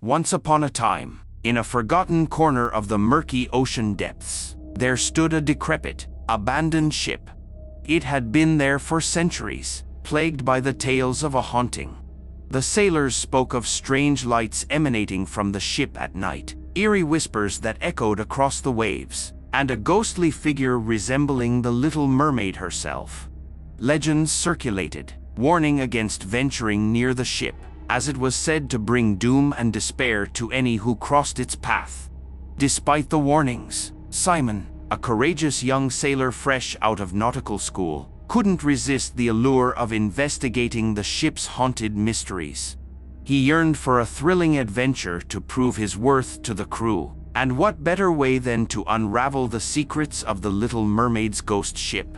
Once upon a time, in a forgotten corner of the murky ocean depths, there stood a decrepit, abandoned ship. It had been there for centuries, plagued by the tales of a haunting. The sailors spoke of strange lights emanating from the ship at night, eerie whispers that echoed across the waves, and a ghostly figure resembling the Little Mermaid herself. Legends circulated, warning against venturing near the ship, as it was said to bring doom and despair to any who crossed its path. Despite the warnings, Simon, a courageous young sailor fresh out of nautical school, couldn't resist the allure of investigating the ship's haunted mysteries. He yearned for a thrilling adventure to prove his worth to the crew, and what better way than to unravel the secrets of the Little Mermaid's ghost ship?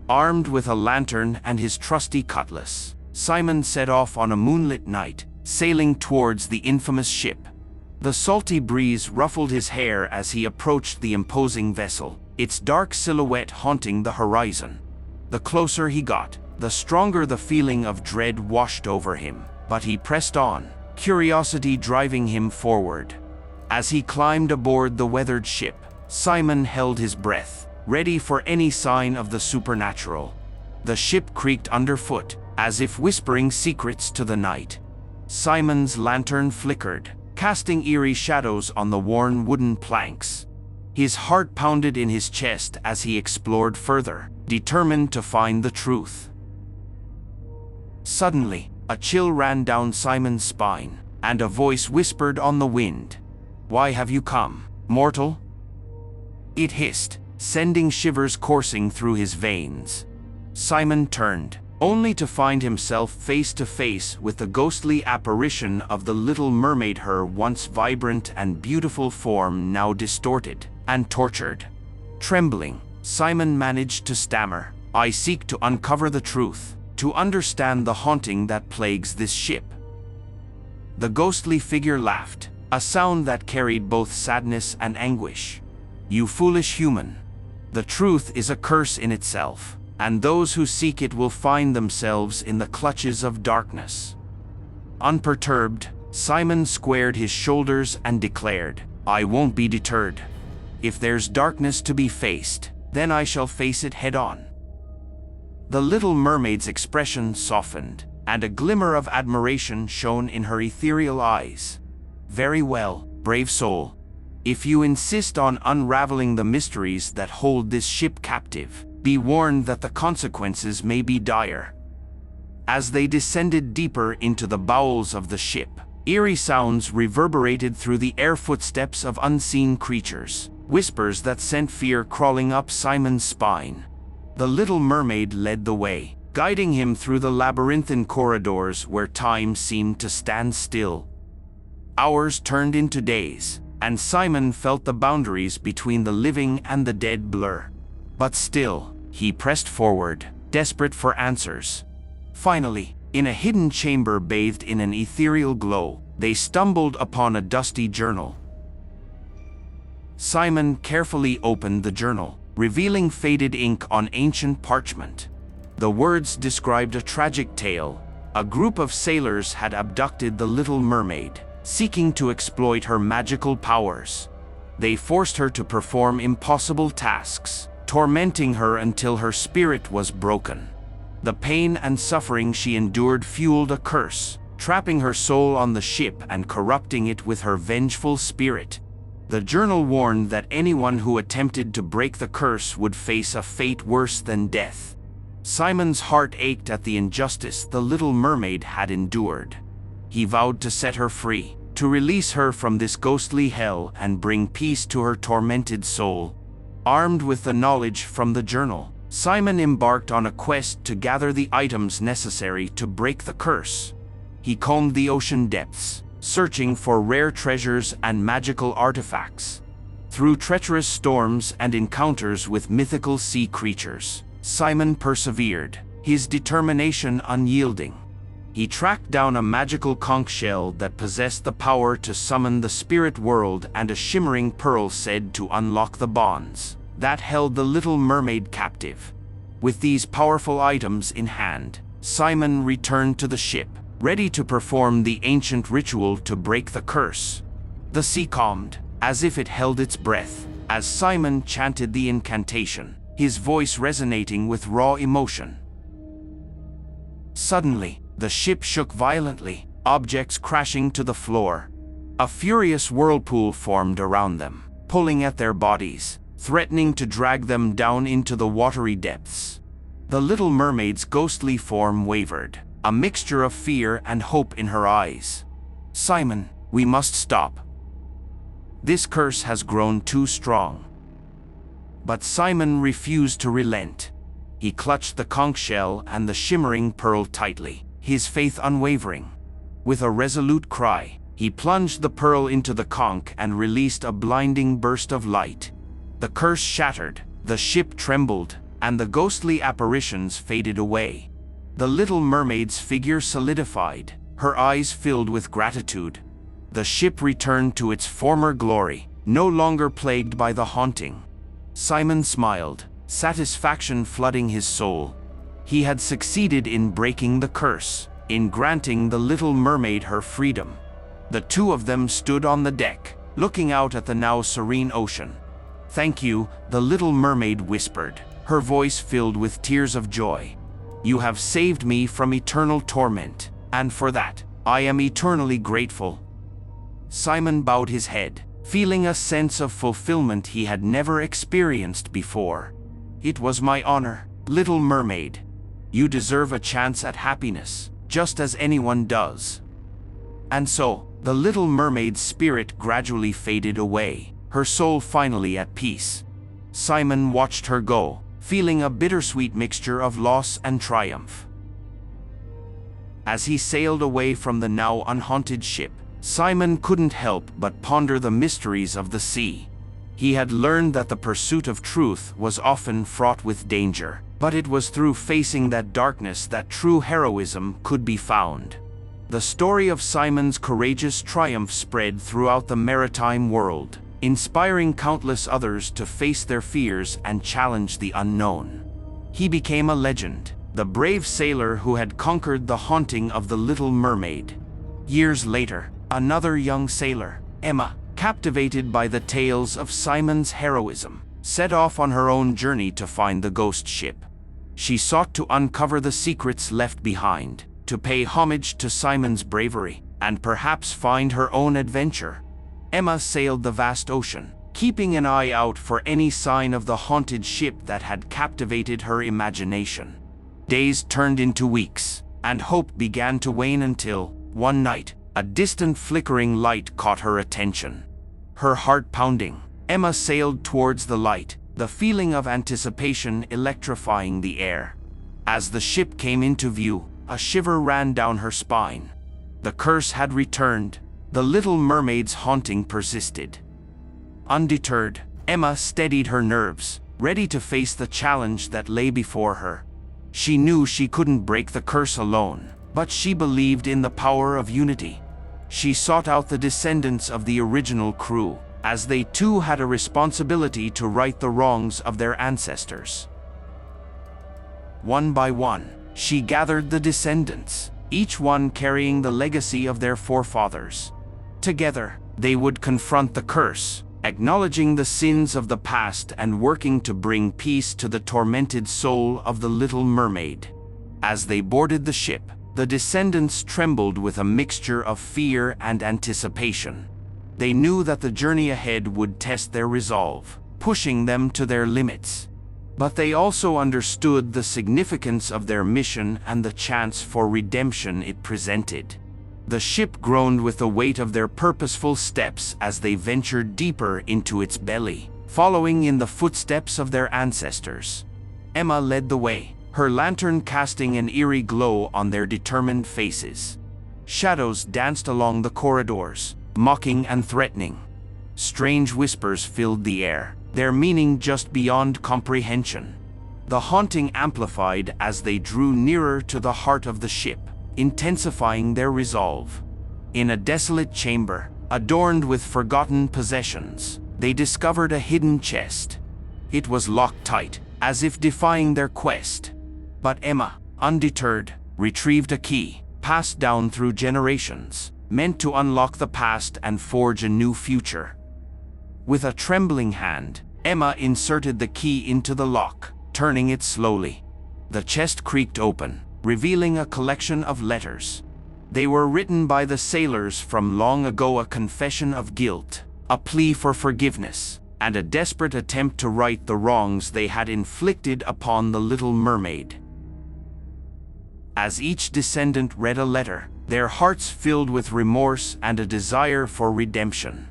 Armed with a lantern and his trusty cutlass, Simon set off on a moonlit night, sailing towards the infamous ship. The salty breeze ruffled his hair as he approached the imposing vessel, its dark silhouette haunting the horizon. The closer he got, the stronger the feeling of dread washed over him, but he pressed on, curiosity driving him forward. As he climbed aboard the weathered ship, Simon held his breath, ready for any sign of the supernatural. The ship creaked underfoot, as if whispering secrets to the night. Simon's lantern flickered, casting eerie shadows on the worn wooden planks. His heart pounded in his chest as he explored further, determined to find the truth. Suddenly, a chill ran down Simon's spine, and a voice whispered on the wind. "Why have you come, mortal?" It hissed, sending shivers coursing through his veins. Simon turned, only to find himself face to face with the ghostly apparition of the Little Mermaid, her once vibrant and beautiful form now distorted and tortured. Trembling, Simon managed to stammer, "I seek to uncover the truth, to understand the haunting that plagues this ship." The ghostly figure laughed, a sound that carried both sadness and anguish. "You foolish human. The truth is a curse in itself, and those who seek it will find themselves in the clutches of darkness." Unperturbed, Simon squared his shoulders and declared, "I won't be deterred. If there's darkness to be faced, then I shall face it head-on." The Little Mermaid's expression softened, and a glimmer of admiration shone in her ethereal eyes. "Very well, brave soul. If you insist on unraveling the mysteries that hold this ship captive, be warned that the consequences may be dire." As they descended deeper into the bowels of the ship, eerie sounds reverberated through the air, footsteps of unseen creatures, whispers that sent fear crawling up Simon's spine. The Little Mermaid led the way, guiding him through the labyrinthine corridors where time seemed to stand still. Hours turned into days, and Simon felt the boundaries between the living and the dead blur. But still, he pressed forward, desperate for answers. Finally, in a hidden chamber bathed in an ethereal glow, they stumbled upon a dusty journal. Simon carefully opened the journal, revealing faded ink on ancient parchment. The words described a tragic tale. A group of sailors had abducted the Little Mermaid, seeking to exploit her magical powers. They forced her to perform impossible tasks, tormenting her until her spirit was broken. The pain and suffering she endured fueled a curse, trapping her soul on the ship and corrupting it with her vengeful spirit. The journal warned that anyone who attempted to break the curse would face a fate worse than death. Simon's heart ached at the injustice the Little Mermaid had endured. He vowed to set her free, to release her from this ghostly hell and bring peace to her tormented soul. Armed with the knowledge from the journal, Simon embarked on a quest to gather the items necessary to break the curse. He combed the ocean depths, searching for rare treasures and magical artifacts. Through treacherous storms and encounters with mythical sea creatures, Simon persevered, his determination unyielding. He tracked down a magical conch shell that possessed the power to summon the spirit world and a shimmering pearl said to unlock the bonds that held the Little Mermaid captive. With these powerful items in hand, Simon returned to the ship, ready to perform the ancient ritual to break the curse. The sea calmed, as if it held its breath, as Simon chanted the incantation, his voice resonating with raw emotion. Suddenly, the ship shook violently, objects crashing to the floor. A furious whirlpool formed around them, pulling at their bodies, threatening to drag them down into the watery depths. The little mermaid's ghostly form wavered, a mixture of fear and hope in her eyes. "Simon, we must stop. This curse has grown too strong." But Simon refused to relent. He clutched the conch shell and the shimmering pearl tightly, his faith unwavering. With a resolute cry, he plunged the pearl into the conch and released a blinding burst of light. The curse shattered, the ship trembled, and the ghostly apparitions faded away. The little mermaid's figure solidified, her eyes filled with gratitude. The ship returned to its former glory, no longer plagued by the haunting. Simon smiled, satisfaction flooding his soul. He had succeeded in breaking the curse, in granting the little mermaid her freedom. The two of them stood on the deck, looking out at the now serene ocean. "Thank you," the little mermaid whispered, her voice filled with tears of joy. "You have saved me from eternal torment, and for that, I am eternally grateful." Simon bowed his head, feeling a sense of fulfillment he had never experienced before. "It was my honor, little mermaid. You deserve a chance at happiness, just as anyone does." And so, the little mermaid's spirit gradually faded away, her soul finally at peace. Simon watched her go, feeling a bittersweet mixture of loss and triumph. As he sailed away from the now unhaunted ship, Simon couldn't help but ponder the mysteries of the sea. He had learned that the pursuit of truth was often fraught with danger, but it was through facing that darkness that true heroism could be found. The story of Simon's courageous triumph spread throughout the maritime world, inspiring countless others to face their fears and challenge the unknown. He became a legend, the brave sailor who had conquered the haunting of the Little Mermaid. Years later, another young sailor, Emma, captivated by the tales of Simon's heroism, set off on her own journey to find the ghost ship. She sought to uncover the secrets left behind, to pay homage to Simon's bravery, and perhaps find her own adventure. Emma sailed the vast ocean, keeping an eye out for any sign of the haunted ship that had captivated her imagination. Days turned into weeks, and hope began to wane until, one night, a distant flickering light caught her attention. Her heart pounding, Emma sailed towards the light, the feeling of anticipation electrifying the air. As the ship came into view, a shiver ran down her spine. The curse had returned. The Little Mermaid's haunting persisted. Undeterred, Emma steadied her nerves, ready to face the challenge that lay before her. She knew she couldn't break the curse alone, but she believed in the power of unity. She sought out the descendants of the original crew, as they too had a responsibility to right the wrongs of their ancestors. One by one, she gathered the descendants, each one carrying the legacy of their forefathers. Together, they would confront the curse, acknowledging the sins of the past and working to bring peace to the tormented soul of the Little Mermaid. As they boarded the ship, the descendants trembled with a mixture of fear and anticipation. They knew that the journey ahead would test their resolve, pushing them to their limits. But they also understood the significance of their mission and the chance for redemption it presented. The ship groaned with the weight of their purposeful steps as they ventured deeper into its belly, following in the footsteps of their ancestors. Emma led the way, her lantern casting an eerie glow on their determined faces. Shadows danced along the corridors, mocking and threatening. Strange whispers filled the air, their meaning just beyond comprehension. The haunting amplified as they drew nearer to the heart of the ship, intensifying their resolve. In a desolate chamber, adorned with forgotten possessions, they discovered a hidden chest. It was locked tight, as if defying their quest. But Emma, undeterred, retrieved a key, passed down through generations, meant to unlock the past and forge a new future. With a trembling hand, Emma inserted the key into the lock, turning it slowly. The chest creaked open, revealing a collection of letters. They were written by the sailors from long ago, a confession of guilt, a plea for forgiveness, and a desperate attempt to right the wrongs they had inflicted upon the little mermaid. As each descendant read a letter, their hearts filled with remorse and a desire for redemption.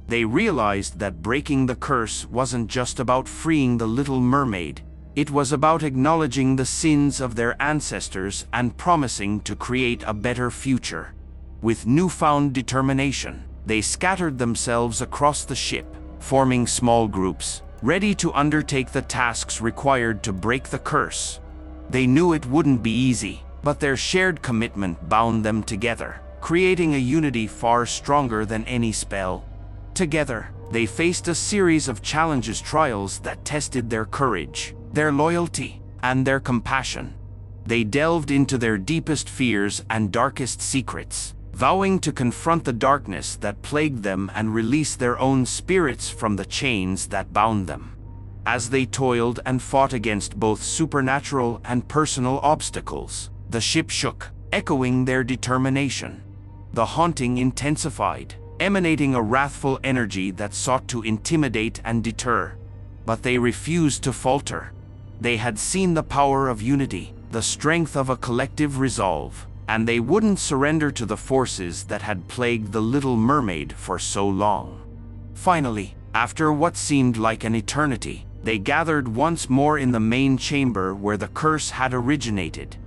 They realized that breaking the curse wasn't just about freeing the little mermaid. It was about acknowledging the sins of their ancestors and promising to create a better future. With newfound determination, they scattered themselves across the ship, forming small groups, ready to undertake the tasks required to break the curse. They knew it wouldn't be easy, but their shared commitment bound them together, creating a unity far stronger than any spell. Together, they faced a series of trials that tested their courage, their loyalty, and their compassion. They delved into their deepest fears and darkest secrets, vowing to confront the darkness that plagued them and release their own spirits from the chains that bound them. As they toiled and fought against both supernatural and personal obstacles, the ship shook, echoing their determination. The haunting intensified, emanating a wrathful energy that sought to intimidate and deter. But they refused to falter. They had seen the power of unity, the strength of a collective resolve, and they wouldn't surrender to the forces that had plagued the little mermaid for so long. Finally, after what seemed like an eternity, they gathered once more in the main chamber where the curse had originated.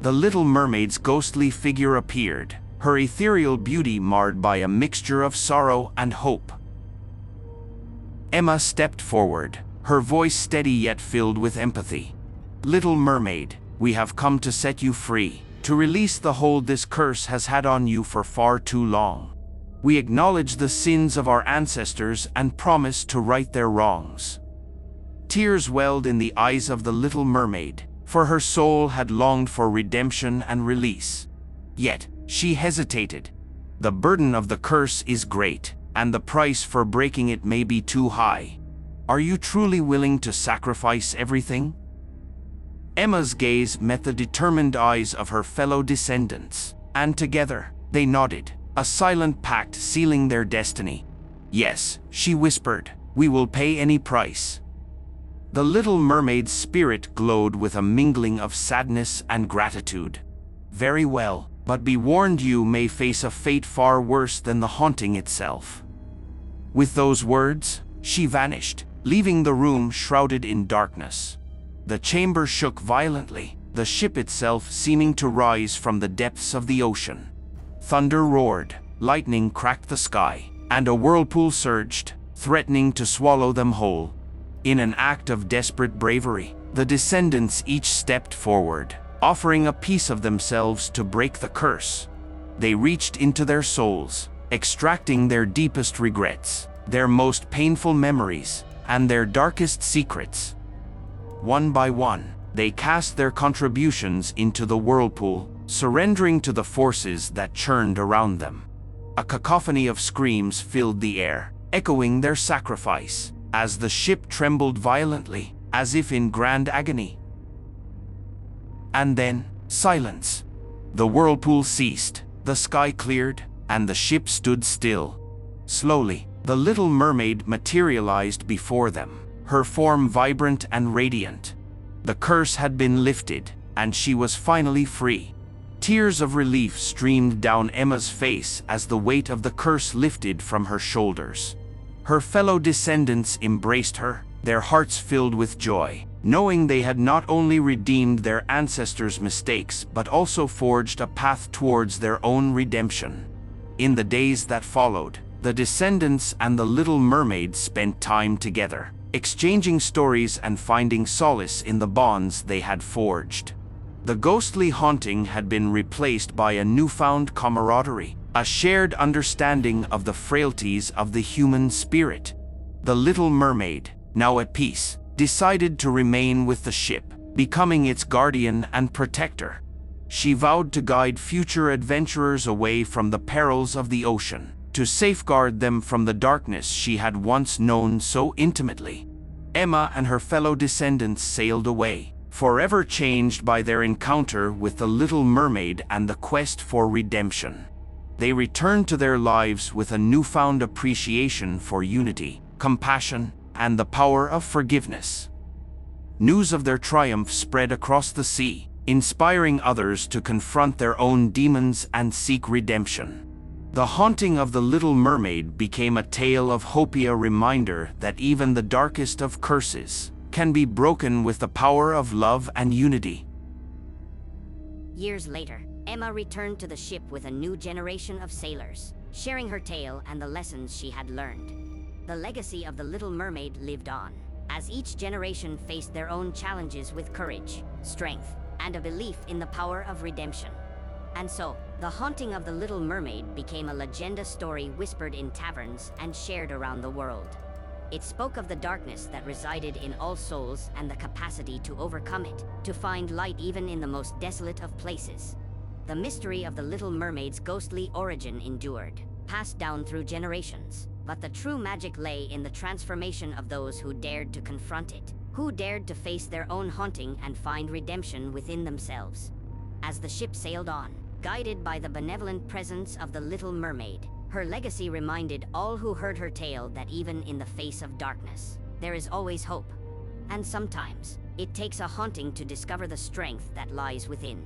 The little mermaid's ghostly figure appeared, her ethereal beauty marred by a mixture of sorrow and hope. Emma stepped forward, her voice steady yet filled with empathy. "Little mermaid, we have come to set you free, to release the hold this curse has had on you for far too long. We acknowledge the sins of our ancestors and promise to right their wrongs." Tears welled in the eyes of the little mermaid, for her soul had longed for redemption and release. Yet, she hesitated. The burden of the curse is great, and the price for breaking it may be too high. Are you truly willing to sacrifice everything? Emma's gaze met the determined eyes of her fellow descendants, and together, they nodded, a silent pact sealing their destiny. "Yes," she whispered, "we will pay any price." The little mermaid's spirit glowed with a mingling of sadness and gratitude. "Very well, but be warned, you may face a fate far worse than the haunting itself." With those words, she vanished, leaving the room shrouded in darkness. The chamber shook violently, the ship itself seeming to rise from the depths of the ocean. Thunder roared, lightning cracked the sky, and a whirlpool surged, threatening to swallow them whole. In an act of desperate bravery, the descendants each stepped forward, offering a piece of themselves to break the curse. They reached into their souls, extracting their deepest regrets, their most painful memories, and their darkest secrets. One by one, they cast their contributions into the whirlpool, surrendering to the forces that churned around them. A cacophony of screams filled the air, echoing their sacrifice, as the ship trembled violently, as if in grand agony. And then, silence. The whirlpool ceased, the sky cleared, and the ship stood still. Slowly, the little mermaid materialized before them, her form vibrant and radiant. The curse had been lifted, and she was finally free. Tears of relief streamed down Emma's face as the weight of the curse lifted from her shoulders. Her fellow descendants embraced her, their hearts filled with joy, knowing they had not only redeemed their ancestors' mistakes but also forged a path towards their own redemption. In the days that followed, the descendants and the little mermaid spent time together, exchanging stories and finding solace in the bonds they had forged. The ghostly haunting had been replaced by a newfound camaraderie, a shared understanding of the frailties of the human spirit. The little mermaid, now at peace, decided to remain with the ship, becoming its guardian and protector. She vowed to guide future adventurers away from the perils of the ocean, to safeguard them from the darkness she had once known so intimately. Emma and her fellow descendants sailed away, forever changed by their encounter with the Little Mermaid and the quest for redemption. They returned to their lives with a newfound appreciation for unity, compassion, and the power of forgiveness. News of their triumph spread across the sea, inspiring others to confront their own demons and seek redemption. The haunting of the Little Mermaid became a tale of hope, a reminder that even the darkest of curses can be broken with the power of love and unity. Years later, Emma returned to the ship with a new generation of sailors, sharing her tale and the lessons she had learned. The legacy of the Little Mermaid lived on, as each generation faced their own challenges with courage, strength, and a belief in the power of redemption. And so, the haunting of the Little Mermaid became a legenda story whispered in taverns and shared around the world. It spoke of the darkness that resided in all souls and the capacity to overcome it, to find light even in the most desolate of places. The mystery of the Little Mermaid's ghostly origin endured, passed down through generations. But the true magic lay in the transformation of those who dared to confront it, who dared to face their own haunting and find redemption within themselves. As the ship sailed on, guided by the benevolent presence of the Little Mermaid, her legacy reminded all who heard her tale that even in the face of darkness, there is always hope. And sometimes, it takes a haunting to discover the strength that lies within.